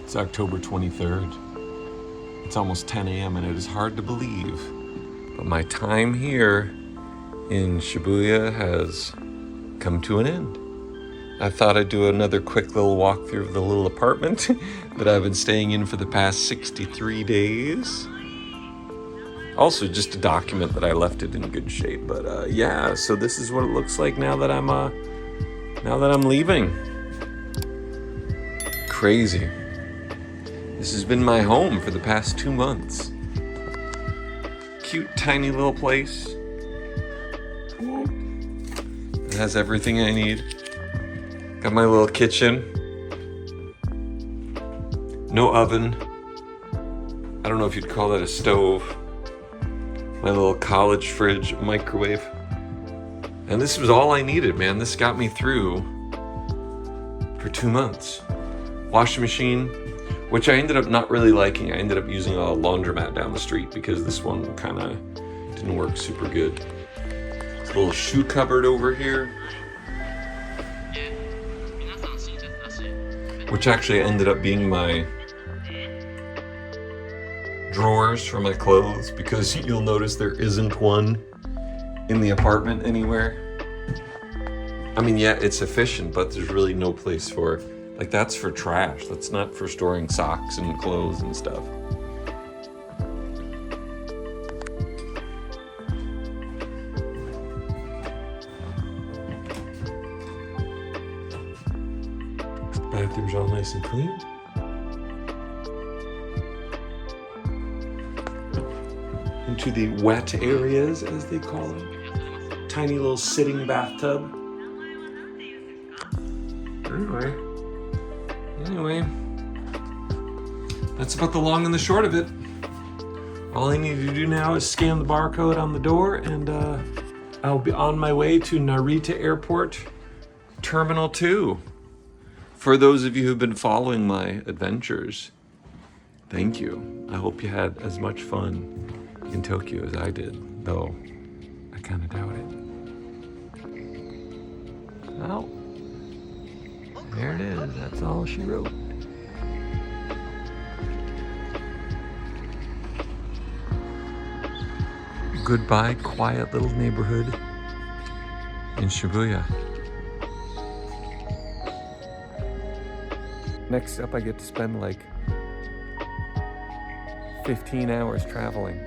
It's October 23rd. It's almost 10 a.m. and it is hard to believe, but my time here in Shibuya has come to an end. I thought I'd do another quick little walkthrough of the little apartment that I've been staying in for the past 63 days. Also, just to document that I left it in good shape. But yeah, so this is what it looks like now that I'm leaving. Crazy. This has been my home for the past 2 months. Cute, tiny little place. It has everything I need. Got my little kitchen. No oven. I don't know if you'd call that a stove. My little college fridge, microwave. And this was all I needed, man. This got me through for 2 months. Washing machine, which I ended up not really liking. I ended up using a laundromat down the street because this one kind of didn't work super good. This little shoe cupboard over here, which actually ended up being my drawers for my clothes, because you'll notice there isn't one in the apartment anywhere. I mean, yeah, it's efficient, but there's really no place for, like, that's for trash. That's not for storing socks and clothes and stuff. Bathroom's all nice and clean. Into the wet areas, as they call them. Tiny little sitting bathtub. Anyway, that's about the long and the short of it. All I need to do now is scan the barcode on the door, and I'll be on my way to Narita Airport, Terminal 2. For those of you who've been following my adventures, thank you. I hope you had as much fun in Tokyo as I did, though I kind of doubt it. Well, there it is. That's all she wrote. Goodbye, quiet little neighborhood in Shibuya. Next up, I get to spend like 15 hours traveling.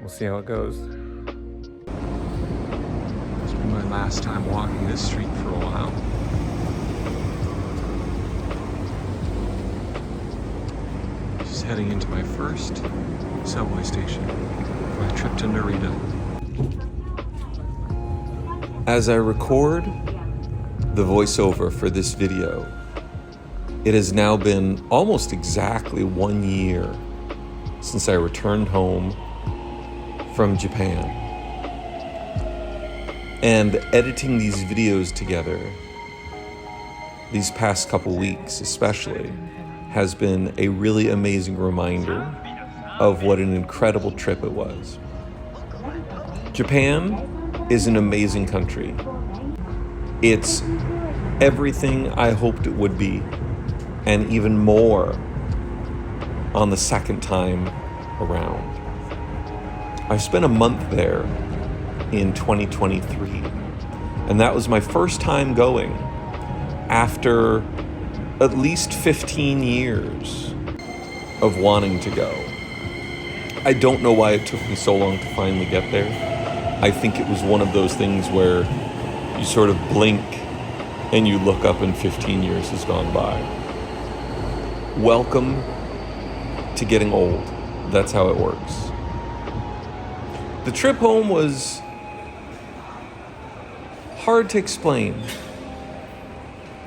We'll see how it goes. It's been my last time walking this street for a while. Just heading into my first subway station for my trip to Narita. As I record the voiceover for this video, it has now been almost exactly 1 year since I returned home from Japan. And editing these videos together, these past couple weeks especially, has been a really amazing reminder of what an incredible trip it was. Japan is an amazing country. It's everything I hoped it would be, and even more on the second time around. I spent a month there in 2023, and that was my first time going after at least 15 years of wanting to go. I don't know why it took me so long to finally get there. I think it was one of those things where you sort of blink and you look up and 15 years has gone by. Welcome to getting old. That's how it works. The trip home was hard to explain.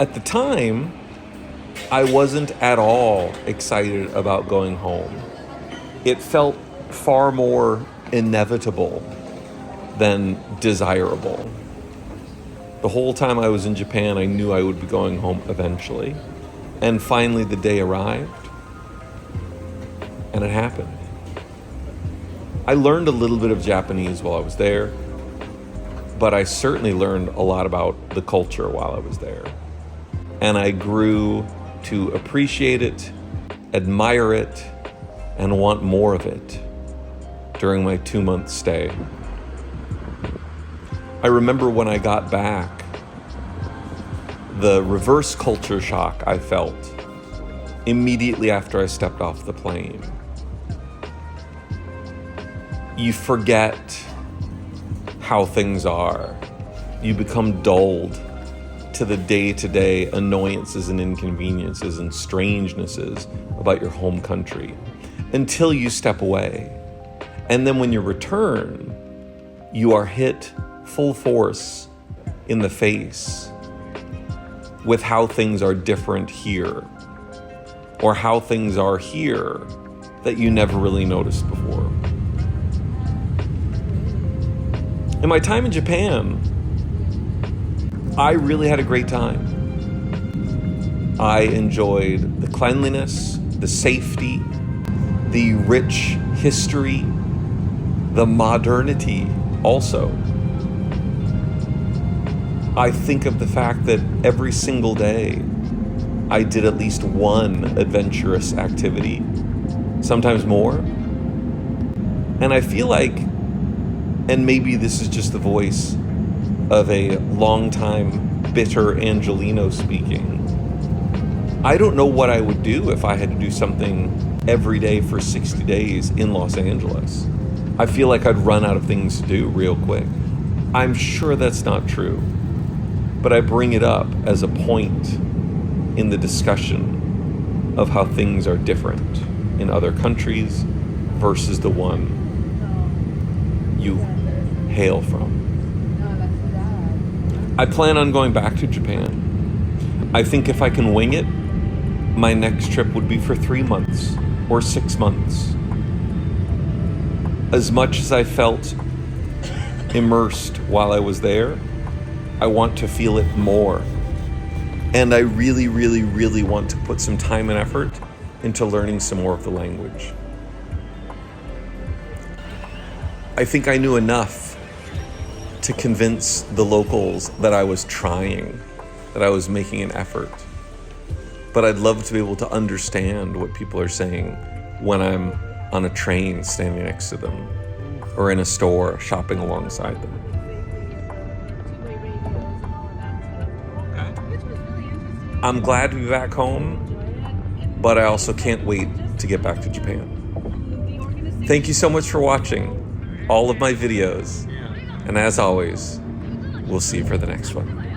At the time, I wasn't at all excited about going home. It felt far more inevitable than desirable. The whole time I was in Japan, I knew I would be going home eventually. And finally the day arrived, and it happened. I learned a little bit of Japanese while I was there, but I certainly learned a lot about the culture while I was there. And I grew to appreciate it, admire it, and want more of it during my 2-month stay. I remember when I got back, the reverse culture shock I felt immediately after I stepped off the plane. You forget how things are. You become dulled to the day-to-day annoyances and inconveniences and strangenesses about your home country until you step away. And then when you return, you are hit full force in the face with how things are different here, or how things are here that you never really noticed before. In my time in Japan, I really had a great time. I enjoyed the cleanliness, the safety, the rich history, the modernity also. I think of the fact that every single day I did at least one adventurous activity, sometimes more. And I feel like, and maybe this is just the voice of a longtime bitter Angelino speaking, I don't know what I would do if I had to do something every day for 60 days in Los Angeles. I feel like I'd run out of things to do real quick. I'm sure that's not true, but I bring it up as a point in the discussion of how things are different in other countries versus the one you hail from. I plan on going back to Japan. I think if I can wing it, my next trip would be for 3 months or 6 months. As much as I felt immersed while I was there, I want to feel it more. And I really, really, really want to put some time and effort into learning some more of the language. I think I knew enough to convince the locals that I was trying, that I was making an effort. But I'd love to be able to understand what people are saying when I'm on a train standing next to them, or in a store shopping alongside them. I'm glad to be back home, but I also can't wait to get back to Japan. Thank you so much for watching all of my videos, and as always, we'll see you for the next one.